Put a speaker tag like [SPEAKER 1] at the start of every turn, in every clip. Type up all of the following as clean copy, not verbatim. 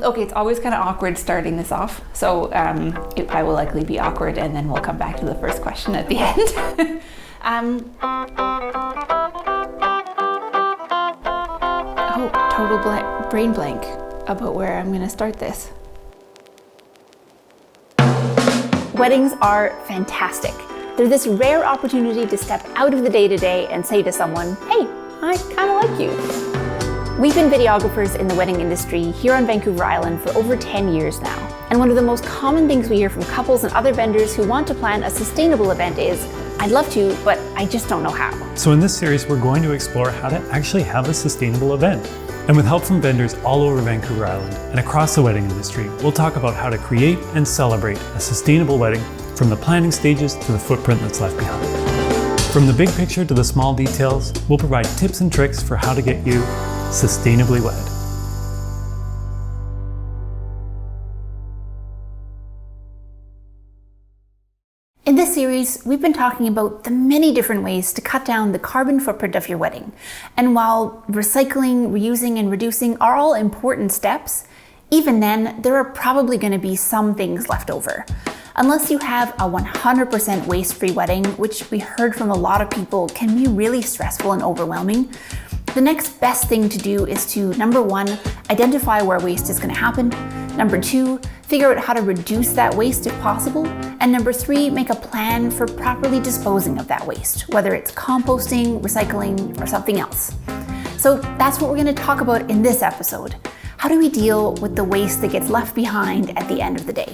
[SPEAKER 1] Okay, it's always kind of awkward starting this off, so it probably will likely be awkward, and then we'll come back to the first question at the end. Total brain blank about where I'm going to start this.
[SPEAKER 2] Weddings are fantastic. They're this rare opportunity to step out of the day-to-day and say to someone, hey, I kind of like you. We've been videographers in the wedding industry here on Vancouver Island for over 10 years now. And one of the most common things we hear from couples and other vendors who want to plan a sustainable event is, I'd love to, but I just don't know how.
[SPEAKER 3] So in this series, we're going to explore how to actually have a sustainable event. And with help from vendors all over Vancouver Island and across the wedding industry, we'll talk about how to create and celebrate a sustainable wedding from the planning stages to the footprint that's left behind. From the big picture to the small details, we'll provide tips and tricks for how to get you sustainably wed.
[SPEAKER 2] In this series, we've been talking about the many different ways to cut down the carbon footprint of your wedding. And while recycling, reusing, and reducing are all important steps, even then, there are probably going to be some things left over. Unless you have a 100% waste-free wedding, which we heard from a lot of people can be really stressful and overwhelming, the next best thing to do is to, number one, identify where waste is going to happen. Number two, figure out how to reduce that waste if possible. And number three, make a plan for properly disposing of that waste, whether it's composting, recycling, or something else. So that's what we're going to talk about in this episode. How do we deal with the waste that gets left behind at the end of the day?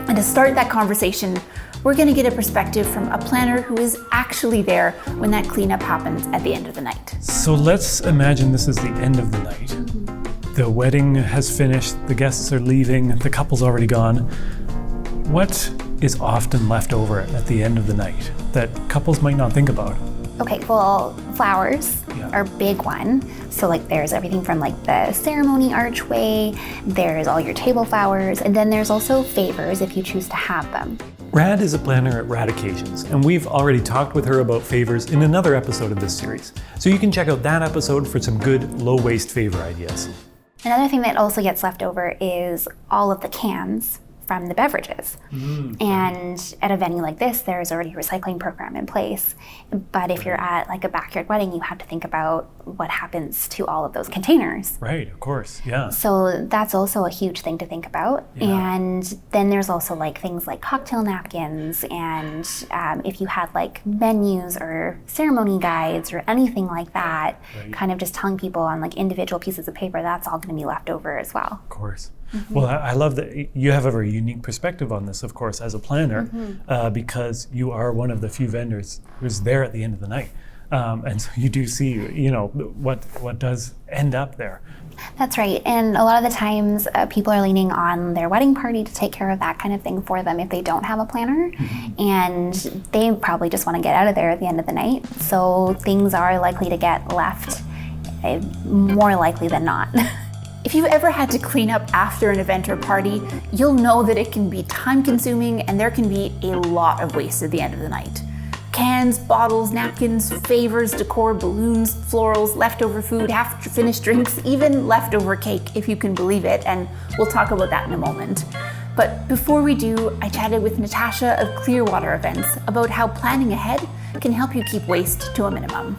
[SPEAKER 2] And to start that conversation, we're going to get a perspective from a planner who is actually there when that cleanup happens at the end of the night.
[SPEAKER 3] So let's imagine this is the end of the night. The wedding has finished, the guests are leaving, the couple's already gone. What is often left over at the end of the night that couples might not think about?
[SPEAKER 4] Okay, well, flowers are a big one. So like there's everything from like the ceremony archway, there's all your table flowers, and then there's also favors if you choose to have them.
[SPEAKER 3] Rad is a planner at Rad Occasions, and we've already talked with her about favors in another episode of this series. So you can check out that episode for some good low-waste favor ideas.
[SPEAKER 4] Another thing that also gets left over is all of the cans from the beverages. And at a venue like this, there's already a recycling program in place. But if you're at like a backyard wedding, you have to think about what happens to all of those containers.
[SPEAKER 3] Right, of course, yeah.
[SPEAKER 4] So that's also a huge thing to think about.
[SPEAKER 3] Yeah.
[SPEAKER 4] And then there's also like things like cocktail napkins, and if you had like menus or ceremony guides or anything like that, kind of just telling people on like individual pieces of paper, that's all going to be left over as well.
[SPEAKER 3] Of course. Well, I love that you have a very unique perspective on this, of course, as a planner, because you are one of the few vendors who's there at the end of the night. And so you do see, you know, what does end up there.
[SPEAKER 4] That's right. And a lot of the times people are leaning on their wedding party to take care of that kind of thing for them if they don't have a planner. And they probably just want to get out of there at the end of the night. So things are likely to get left, more likely than not.
[SPEAKER 2] If you've ever had to clean up after an event or party, you'll know that it can be time-consuming and there can be a lot of waste at the end of the night. Cans, bottles, napkins, favors, decor, balloons, florals, leftover food, half-finished drinks, even leftover cake, if you can believe it, and we'll talk about that in a moment. But before we do, I chatted with Natasha of Clearwater Events about how planning ahead can help you keep waste to a minimum.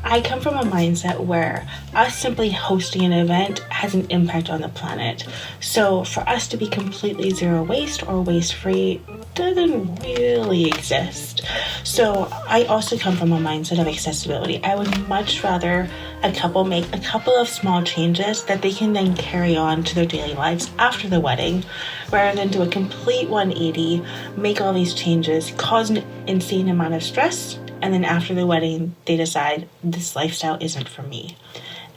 [SPEAKER 5] I come from a mindset where us simply hosting an event has an impact on the planet. So for us to be completely zero waste or waste-free doesn't really exist. So I also come from a mindset of accessibility. I would much rather a couple make a couple of small changes that they can then carry on to their daily lives after the wedding, rather than do a complete 180, make all these changes, cause an insane amount of stress, and then after the wedding, they decide this lifestyle isn't for me.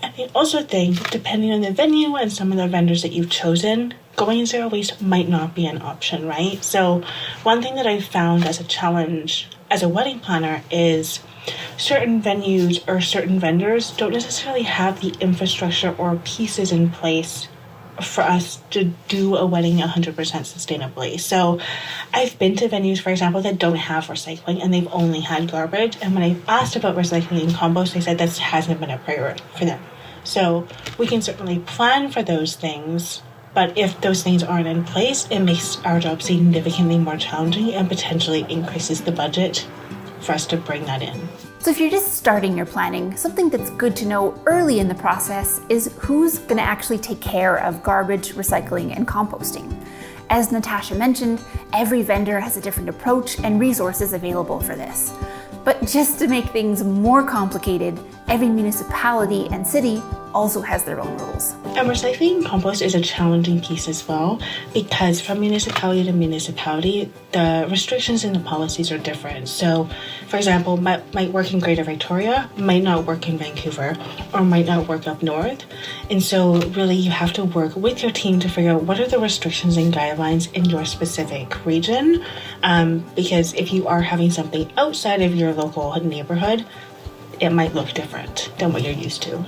[SPEAKER 5] And I also think, depending on the venue and some of the vendors that you've chosen, going zero waste might not be an option, right? So one thing that I've found as a challenge as a wedding planner is certain venues or certain vendors don't necessarily have the infrastructure or pieces in place for us to do a wedding 100% sustainably. So I've been to venues, for example, that don't have recycling and they've only had garbage. And when I've asked about recycling and compost, they said that hasn't been a priority for them. So we can certainly plan for those things, but if those things aren't in place, it makes our job significantly more challenging and potentially increases the budget for us to bring that in.
[SPEAKER 2] So if you're just starting your planning, something that's good to know early in the process is who's going to actually take care of garbage, recycling, and composting. As Natasha mentioned, every vendor has a different approach and resources available for this. But just to make things more complicated, every municipality and city also has their own rules.
[SPEAKER 5] And recycling and compost is a challenging piece as well, because from municipality to municipality, the restrictions and the policies are different. So, for example, might work in Greater Victoria, might not work in Vancouver, or might not work up north. And so really you have to work with your team to figure out what are the restrictions and guidelines in your specific region, because if you are having something outside of your local neighborhood, it might look different than what you're used to.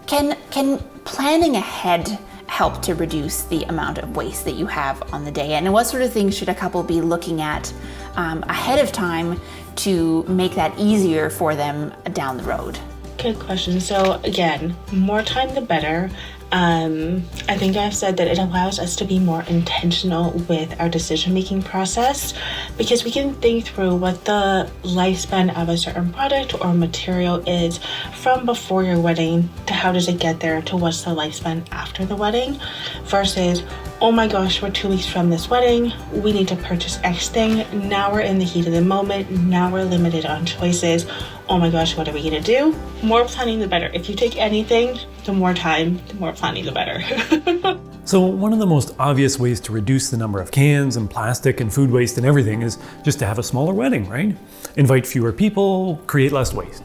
[SPEAKER 1] Can planning ahead help to reduce the amount of waste that you have on the day? And what sort of things should a couple be looking at ahead of time to make that easier for them down the road?
[SPEAKER 5] Good question. So again, more time the better. I think I've said that it allows us to be more intentional with our decision-making process, because we can think through what the lifespan of a certain product or material is from before your wedding to how does it get there to what's the lifespan after the wedding, versus, oh my gosh, we're 2 weeks from this wedding, we need to purchase X thing, now we're in the heat of the moment, now we're limited on choices, oh my gosh, what are we gonna do? More planning the better. If you take anything, the more time, the more planning the better.
[SPEAKER 3] So one of the most obvious ways to reduce the number of cans and plastic and food waste and everything is just to have a smaller wedding, right? Invite fewer people, create less waste.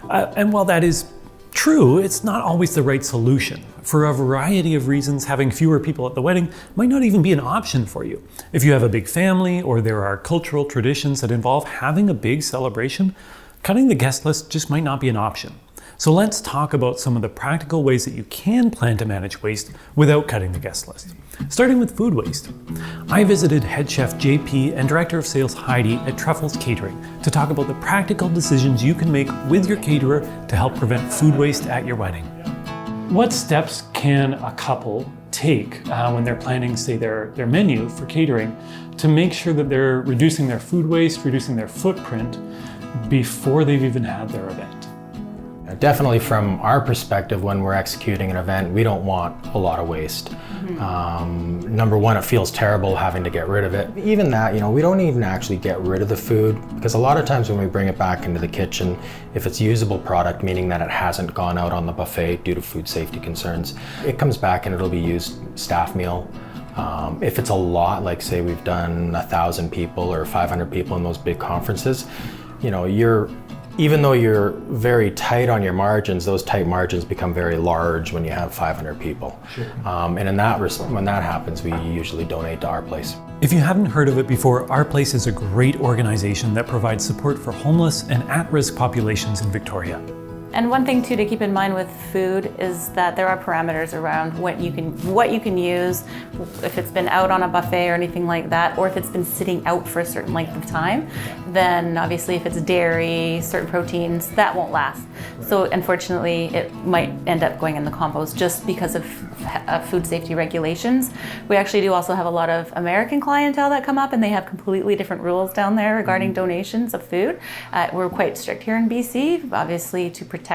[SPEAKER 3] And while that is true, it's not always the right solution. For a variety of reasons, having fewer people at the wedding might not even be an option for you. If you have a big family or there are cultural traditions that involve having a big celebration, cutting the guest list just might not be an option. So let's talk about some of the practical ways that you can plan to manage waste without cutting the guest list. Starting with food waste. I visited head chef JP and director of sales Heidi at Truffles Catering to talk about the practical decisions you can make with your caterer to help prevent food waste at your wedding. What steps can a couple take when they're planning, say, their menu for catering to make sure that they're reducing their food waste, reducing their footprint before they've even had their event?
[SPEAKER 6] Definitely from our perspective, when we're executing an event, we don't want a lot of waste. Number one, it feels terrible having to get rid of it. Even that, we don't even actually get rid of the food, because a lot of times when we bring it back into the kitchen, if it's usable product, meaning that it hasn't gone out on the buffet due to food safety concerns, it comes back and it'll be used staff meal. If it's a lot, like say we've done 1,000 people or 500 people in those big conferences, even though you're very tight on your margins, those tight margins become very large when you have 500 people. Sure. And when that happens, we usually donate to Our Place.
[SPEAKER 3] If you haven't heard of it before, Our Place is a great organization that provides support for homeless and at-risk populations in Victoria.
[SPEAKER 7] And one thing too to keep in mind with food is that there are parameters around what you can use, if it's been out on a buffet or anything like that, or if it's been sitting out for a certain length of time. Then obviously if it's dairy, certain proteins, that won't last. So unfortunately it might end up going in the compost just because of food safety regulations. We actually do also have a lot of American clientele that come up, and they have completely different rules down there regarding donations of food. We're quite strict here in BC, obviously to protect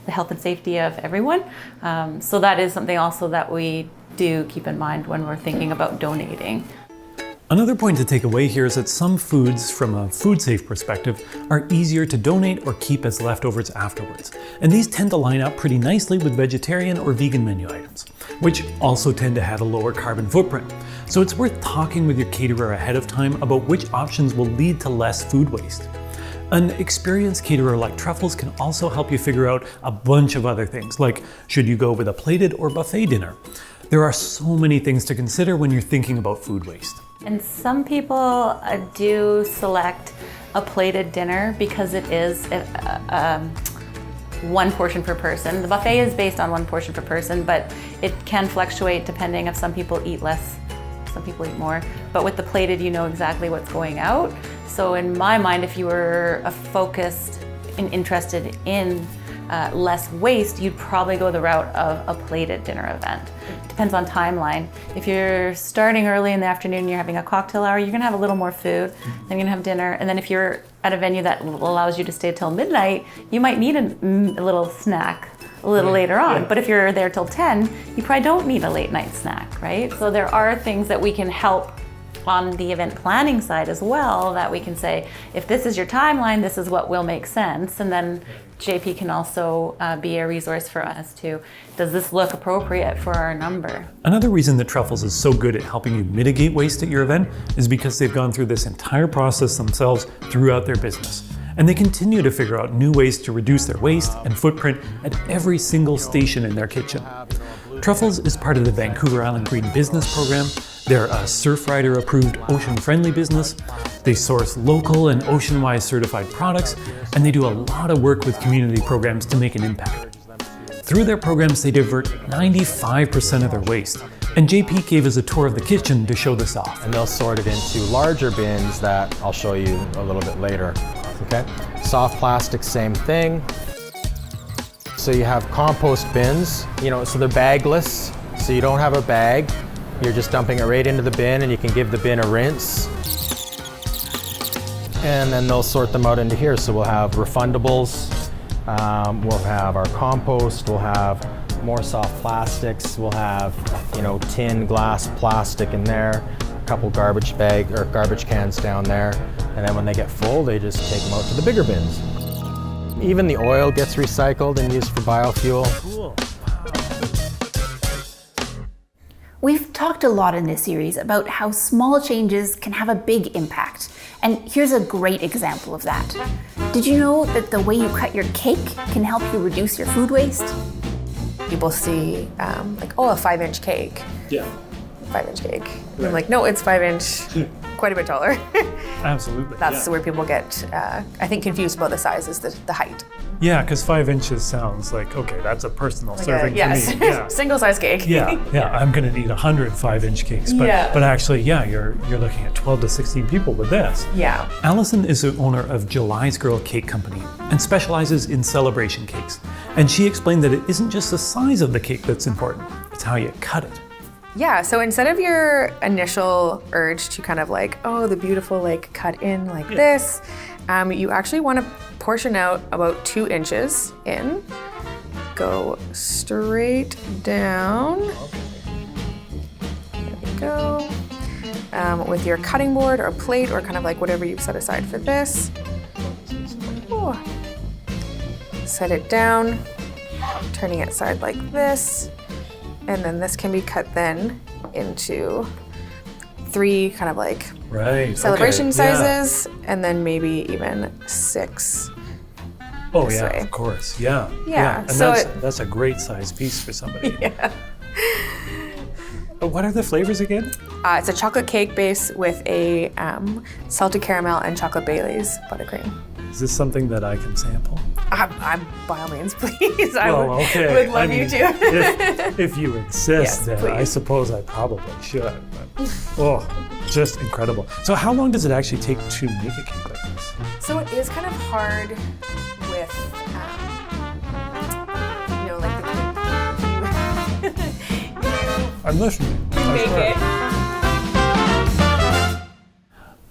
[SPEAKER 7] the health and safety of everyone. So that is something also that we do keep in mind when we're thinking about donating.
[SPEAKER 3] Another point to take away here is that some foods, from a food safe perspective, are easier to donate or keep as leftovers afterwards. And these tend to line up pretty nicely with vegetarian or vegan menu items, which also tend to have a lower carbon footprint. So it's worth talking with your caterer ahead of time about which options will lead to less food waste. An experienced caterer like Truffles can also help you figure out a bunch of other things, like should you go with a plated or buffet dinner? There are so many things to consider when you're thinking about food waste.
[SPEAKER 7] And some people do select a plated dinner because it is one portion per person. The buffet is based on one portion per person, but it can fluctuate depending if some people eat less, some people eat more. But with the plated, you know exactly what's going out. So in my mind, if you were focused and interested in less waste, you'd probably go the route of a plated dinner event. Depends on timeline. If you're starting early in the afternoon, you're having a cocktail hour, you're gonna have a little more food, then you're gonna have dinner, and then if you're at a venue that allows you to stay till midnight, you might need a little snack a little later on. But if you're there till 10, you probably don't need a late night snack, right? So there are things that we can help on the event planning side as well, that we can say, if this is your timeline, this is what will make sense. And then JP can also be a resource for us too. Does this look appropriate for our number?
[SPEAKER 3] Another reason that Truffles is so good at helping you mitigate waste at your event is because they've gone through this entire process themselves throughout their business. And they continue to figure out new ways to reduce their waste and footprint at every single station in their kitchen. Truffles is part of the Vancouver Island Green Business Program. They're a Surfrider approved ocean-friendly business. They source local and ocean-wise certified products, and they do a lot of work with community programs to make an impact. Through their programs, they divert 95% of their waste. And JP gave us a tour of the kitchen to show this off.
[SPEAKER 6] And they'll sort it into larger bins that I'll show you a little bit later. Okay, soft plastic, same thing. So you have compost bins, so they're bagless, so you don't have a bag. You're just dumping it right into the bin, and you can give the bin a rinse. And then they'll sort them out into here. So we'll have refundables, we'll have our compost, we'll have more soft plastics, we'll have, tin, glass, plastic in there, a couple garbage cans down there. And then when they get full, they just take them out to the bigger bins. Even the oil gets recycled and used for biofuel.
[SPEAKER 3] Cool.
[SPEAKER 2] We've talked a lot in this series about how small changes can have a big impact. And here's a great example of that. Did you know that the way you cut your cake can help you reduce your food waste?
[SPEAKER 8] People see a 5-inch cake.
[SPEAKER 3] Yeah.
[SPEAKER 8] 5-inch cake. And I'm like, no, it's 5-inch, quite a bit taller.
[SPEAKER 3] Absolutely.
[SPEAKER 8] That's where people get, I think, confused about the size is the height.
[SPEAKER 3] Yeah, because 5 inches sounds like, okay, that's a personal serving for
[SPEAKER 8] yes.
[SPEAKER 3] me. Yeah.
[SPEAKER 8] Single size cake.
[SPEAKER 3] Yeah, I'm gonna need 100 5-inch cakes. But actually, you're looking at 12 to 16 people with this.
[SPEAKER 8] Yeah.
[SPEAKER 3] Allison is the owner of July's Girl Cake Company and specializes in celebration cakes. And she explained that it isn't just the size of the cake that's important, it's how you cut it.
[SPEAKER 8] Yeah, so instead of your initial urge to kind of the beautiful cut in this, you actually want to portion out about 2 inches in, go straight down, there we go, with your cutting board or plate or kind of whatever you've set aside for this. Ooh. Set it down, turning it side like this. And then this can be cut then into 3 kind of celebration sizes, and then maybe even 6.
[SPEAKER 3] Oh
[SPEAKER 8] this
[SPEAKER 3] yeah,
[SPEAKER 8] way.
[SPEAKER 3] of course, yeah. And
[SPEAKER 8] so
[SPEAKER 3] that's a great size piece for somebody.
[SPEAKER 8] Yeah.
[SPEAKER 3] But what are the flavors again?
[SPEAKER 8] It's a chocolate cake base with a salted caramel and chocolate Bailey's buttercream.
[SPEAKER 3] Is this something that I can sample?
[SPEAKER 8] I'm by all means, please. I
[SPEAKER 3] Well, okay.
[SPEAKER 8] would love you to.
[SPEAKER 3] if you insist,
[SPEAKER 8] Yes,
[SPEAKER 3] then I
[SPEAKER 8] please.
[SPEAKER 3] suppose I probably should. But, just incredible. So how long does it actually take to make a cake like this?
[SPEAKER 8] So it is kind of hard with,
[SPEAKER 3] I'm listening.
[SPEAKER 8] make it.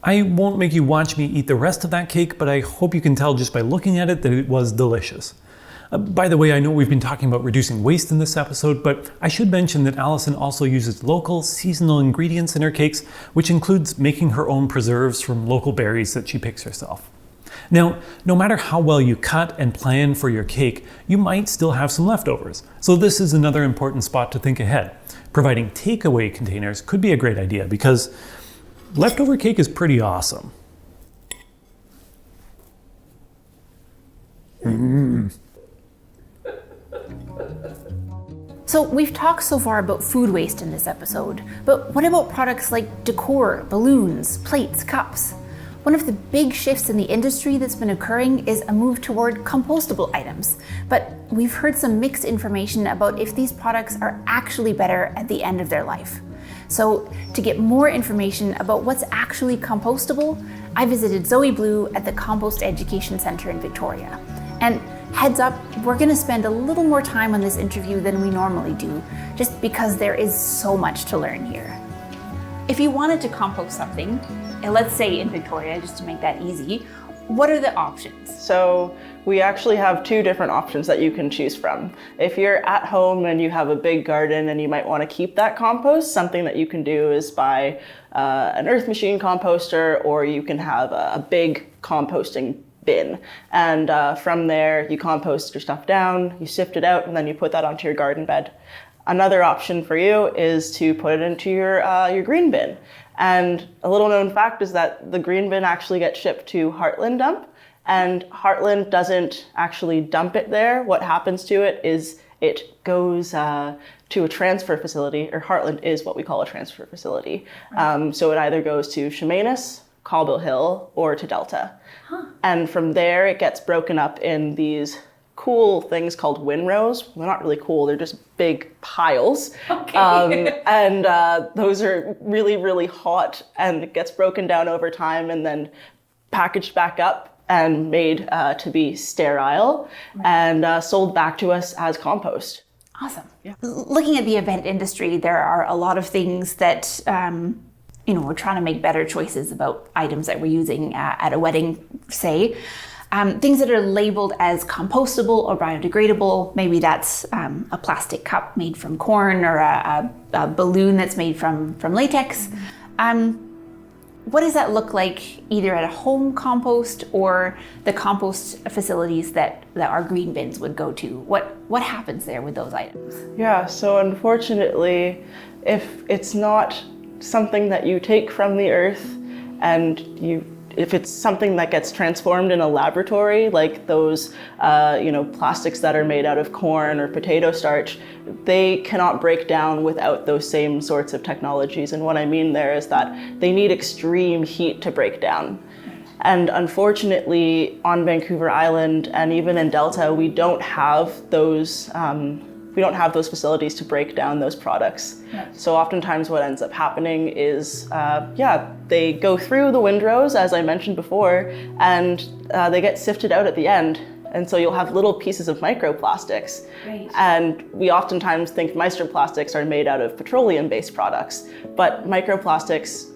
[SPEAKER 3] I won't make you watch me eat the rest of that cake, but I hope you can tell just by looking at it that it was delicious. By the way, I know we've been talking about reducing waste in this episode, but I should mention that Allison also uses local, seasonal ingredients in her cakes, which includes making her own preserves from local berries that she picks herself. Now, no matter how well you cut and plan for your cake, you might still have some leftovers. So this is another important spot to think ahead. Providing takeaway containers could be a great idea because leftover cake is pretty awesome.
[SPEAKER 2] So we've talked so far about food waste in this episode, but what about products like decor, balloons, plates, cups? One of the big shifts in the industry that's been occurring is a move toward compostable items, but we've heard some mixed information about if these products are actually better at the end of their life. So to get more information about what's actually compostable, I visited Zoe Blue at the Compost Education Centre in Victoria. And heads up, we're gonna spend a little more time on this interview than we normally do, just because there is so much to learn here. If you wanted to compost something, let's say in Victoria, just to make that easy, what are the options?
[SPEAKER 9] So we actually have two different options that you can choose from. If you're at home and you have a big garden and you might want to keep that compost, something that you can do is buy an earth machine composter, or you can have a big composting bin. And from there, you compost your stuff down, you sift it out, and then you put that onto your garden bed. Another option for you is to put it into your green bin. And a little known fact is that the green bin actually gets shipped to Heartland Dump, and Heartland doesn't actually dump it there. What happens to it is it goes to a transfer facility, or Heartland is what we call a transfer facility. So it either goes to Chemainus, Cobble Hill, or to Delta. And from there it gets broken up in these cool things called windrows. They're not really cool, they're just big piles. Okay. And those are really, really hot, and it gets broken down over time and then packaged back up and made to be sterile and sold back to us as compost.
[SPEAKER 2] Awesome. Yeah. Looking at the event industry, there are a lot of things that we're trying to make better choices about items that we're using at a wedding, say. Things that are labeled as compostable or biodegradable, maybe that's a plastic cup made from corn, or a balloon that's made from latex. What does that look like either at a home compost or the compost facilities that our green bins would go to? What happens there with those items?
[SPEAKER 9] Yeah, so unfortunately, if it's not something that you take from the earth, and if it's something that gets transformed in a laboratory, like those plastics that are made out of corn or potato starch, they cannot break down without those same sorts of technologies. And what I mean there is that they need extreme heat to break down. And unfortunately, on Vancouver Island and even in Delta, we don't have those facilities to break down those products. Right. So oftentimes what ends up happening is, they go through the windrows, as I mentioned before, and they get sifted out at the end. And so you'll have little pieces of microplastics. Right. And we oftentimes think microplastics are made out of petroleum-based products, but microplastics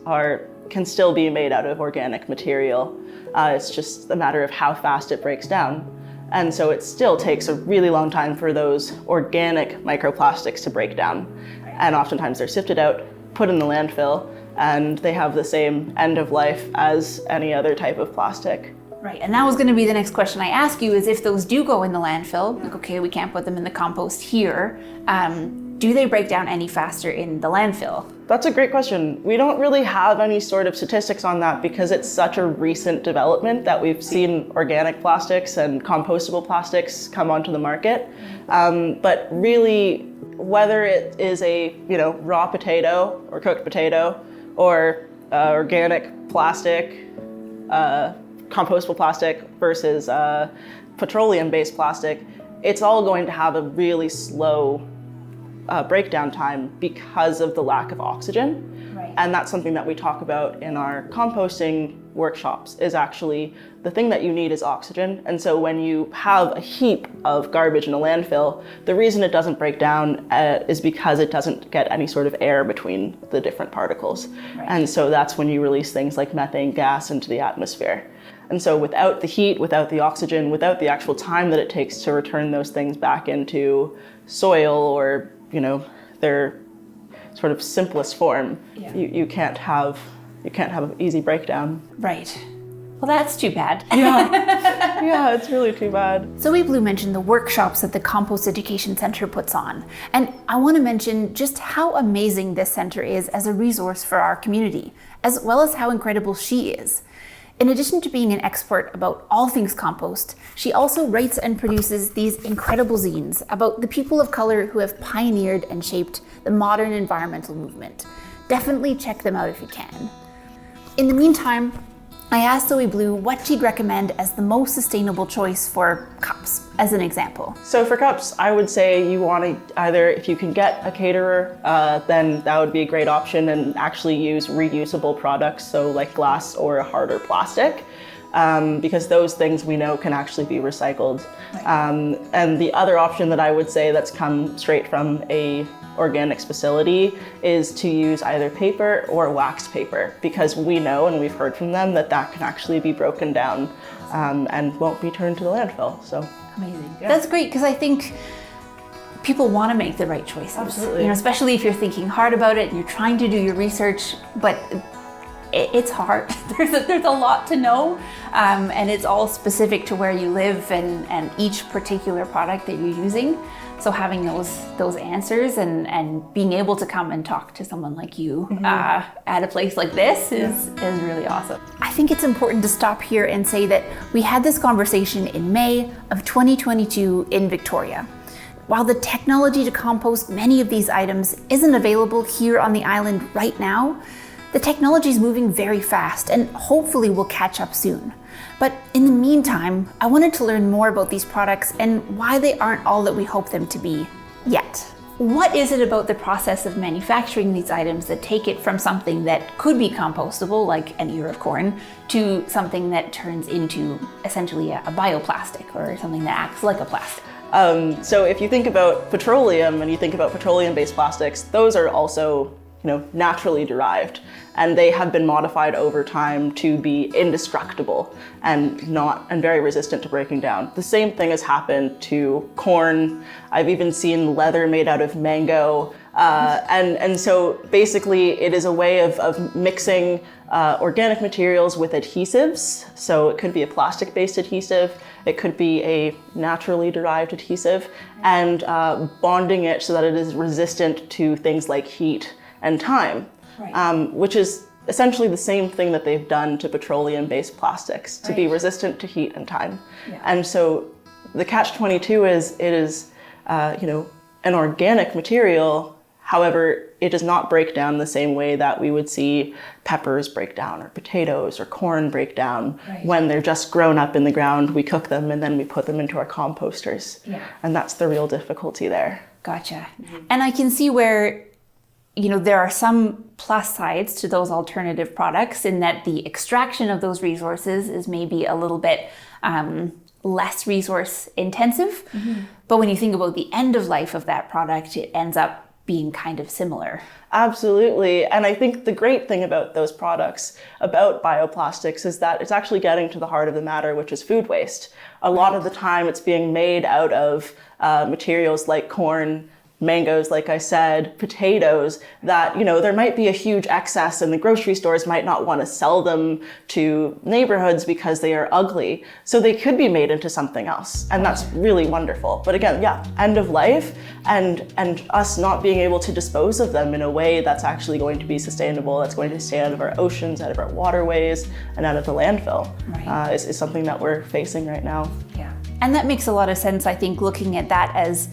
[SPEAKER 9] can still be made out of organic material. It's just a matter of how fast it breaks down. And so it still takes a really long time for those organic microplastics to break down. And oftentimes they're sifted out, put in the landfill, and they have the same end of life as any other type of plastic.
[SPEAKER 2] Right, and that was going to be the next question I ask you, is if those do go in the landfill, like, okay, we can't put them in the compost here, do they break down any faster in the landfill?
[SPEAKER 9] That's a great question. We don't really have any sort of statistics on that because it's such a recent development that we've seen organic plastics and compostable plastics come onto the market. But really, whether it is a raw potato or cooked potato or organic plastic, compostable plastic versus petroleum-based plastic, it's all going to have a really slow breakdown time because of the lack of oxygen. Right. And that's something that we talk about in our composting workshops, is actually the thing that you need is oxygen. And so when you have a heap of garbage in a landfill, the reason it doesn't break down is because it doesn't get any sort of air between the different particles. Right. And so that's when you release things like methane gas into the atmosphere. And so without the heat, without the oxygen, without the actual time that it takes to return those things back into soil or their sort of simplest form, you can't have an easy breakdown.
[SPEAKER 2] Right. Well, that's too bad.
[SPEAKER 9] Yeah, it's really too bad.
[SPEAKER 2] Zoe Blue mentioned the workshops that the Compost Education Centre puts on. And I want to mention just how amazing this centre is as a resource for our community, as well as how incredible she is. In addition to being an expert about all things compost, she also writes and produces these incredible zines about the people of color who have pioneered and shaped the modern environmental movement. Definitely check them out if you can. In the meantime, I asked Zoe Blue what she'd recommend as the most sustainable choice for cups, as an example.
[SPEAKER 9] So for cups, I would say you want to either, if you can get a caterer, then that would be a great option, and actually use reusable products, so like glass or a harder plastic, because those things we know can actually be recycled. And the other option that I would say that's come straight from a organics facility is to use either paper or wax paper, because we know and we've heard from them that that can actually be broken down and won't be turned to the landfill. So
[SPEAKER 2] amazing. Yeah. That's great, because I think people want to make the right choices.
[SPEAKER 9] Absolutely.
[SPEAKER 2] You know, especially if you're thinking hard about it and you're trying to do your research, but it's hard. There's a lot to know, and it's all specific to where you live and each particular product that you're using. So having those answers and being able to come and talk to someone like you at a place like this is really awesome. I think it's important to stop here and say that we had this conversation in May of 2022 in Victoria. While the technology to compost many of these items isn't available here on the island right now, the technology is moving very fast and hopefully will catch up soon. But in the meantime, I wanted to learn more about these products and why they aren't all that we hope them to be yet. What is it about the process of manufacturing these items that take it from something that could be compostable, like an ear of corn, to something that turns into essentially a bioplastic or something that acts like a plastic?
[SPEAKER 9] So if you think about petroleum and you think about petroleum-based plastics, those are also naturally derived, and they have been modified over time to be indestructible and very resistant to breaking down. The same thing has happened to corn. I've even seen leather made out of mango, and so basically it is a way of mixing organic materials with adhesives. So it could be a plastic-based adhesive, it could be a naturally derived adhesive, and bonding it so that it is resistant to things like heat and time, which is essentially the same thing that they've done to petroleum-based plastics, to be resistant to heat and time. And so the catch-22 is it is an organic material. However, it does not break down the same way that we would see peppers break down or potatoes or corn break down when they're just grown up in the ground. We cook them and then we put them into our composters. And that's the real difficulty there.
[SPEAKER 2] Gotcha. And I can see where there are some plus sides to those alternative products in that the extraction of those resources is maybe a little bit less resource intensive. But when you think about the end of life of that product, it ends up being kind of similar.
[SPEAKER 9] Absolutely. And I think the great thing about those products, about bioplastics, is that it's actually getting to the heart of the matter, which is food waste. A lot of the time it's being made out of materials like corn, mangoes, like I said, potatoes, that, there might be a huge excess and the grocery stores might not want to sell them to neighborhoods because they are ugly. So they could be made into something else. And that's really wonderful. But again, end of life and us not being able to dispose of them in a way that's actually going to be sustainable, that's going to stay out of our oceans, out of our waterways, and out of the landfill is something that we're facing right now.
[SPEAKER 2] Yeah. And that makes a lot of sense, I think, looking at that as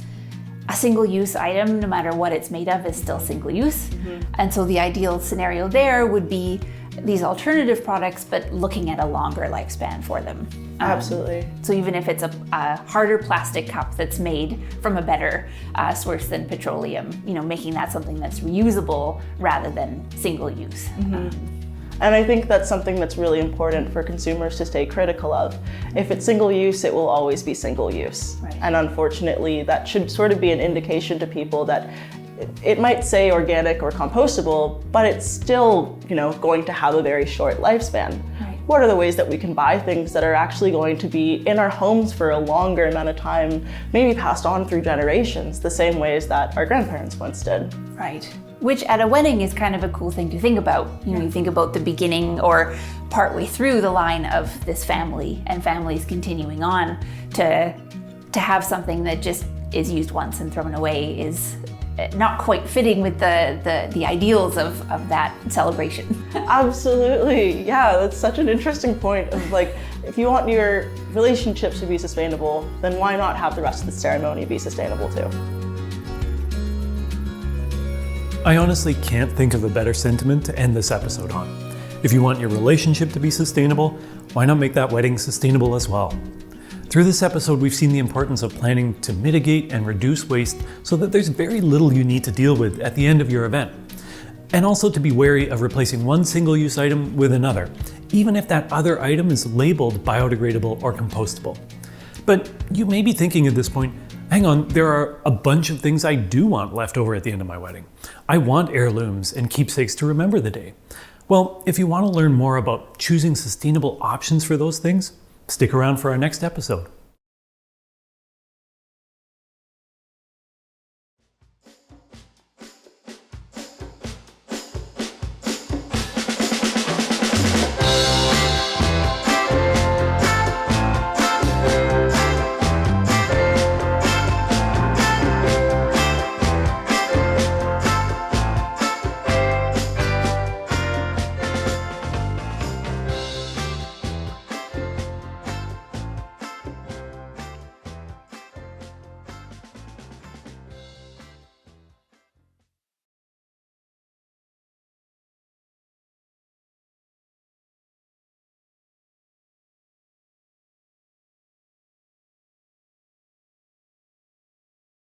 [SPEAKER 2] a single-use item, no matter what it's made of, is still single-use. And so the ideal scenario there would be these alternative products, but looking at a longer lifespan for them.
[SPEAKER 9] Absolutely.
[SPEAKER 2] So even if it's a harder plastic cup that's made from a better source than petroleum, making that something that's reusable rather than single-use.
[SPEAKER 9] And I think that's something that's really important for consumers to stay critical of. If it's single use, it will always be single use. And unfortunately, that should sort of be an indication to people that it might say organic or compostable, but it's still, going to have a very short lifespan. What are the ways that we can buy things that are actually going to be in our homes for a longer amount of time, maybe passed on through generations, the same ways that our grandparents once did?
[SPEAKER 2] Right. Which at a wedding is kind of a cool thing to think about. You think about the beginning or partway through the line of this family and families continuing on to have something that just is used once and thrown away is not quite fitting with the ideals of that celebration.
[SPEAKER 9] Absolutely. Yeah, that's such an interesting point of if you want your relationships to be sustainable, then why not have the rest of the ceremony be sustainable too?
[SPEAKER 3] I honestly can't think of a better sentiment to end this episode on. If you want your relationship to be sustainable, why not make that wedding sustainable as well? Through this episode, we've seen the importance of planning to mitigate and reduce waste so that there's very little you need to deal with at the end of your event. And also to be wary of replacing one single-use item with another, even if that other item is labeled biodegradable or compostable. But you may be thinking at this point, hang on, there are a bunch of things I do want left over at the end of my wedding. I want heirlooms and keepsakes to remember the day. Well, if you want to learn more about choosing sustainable options for those things, stick around for our next episode.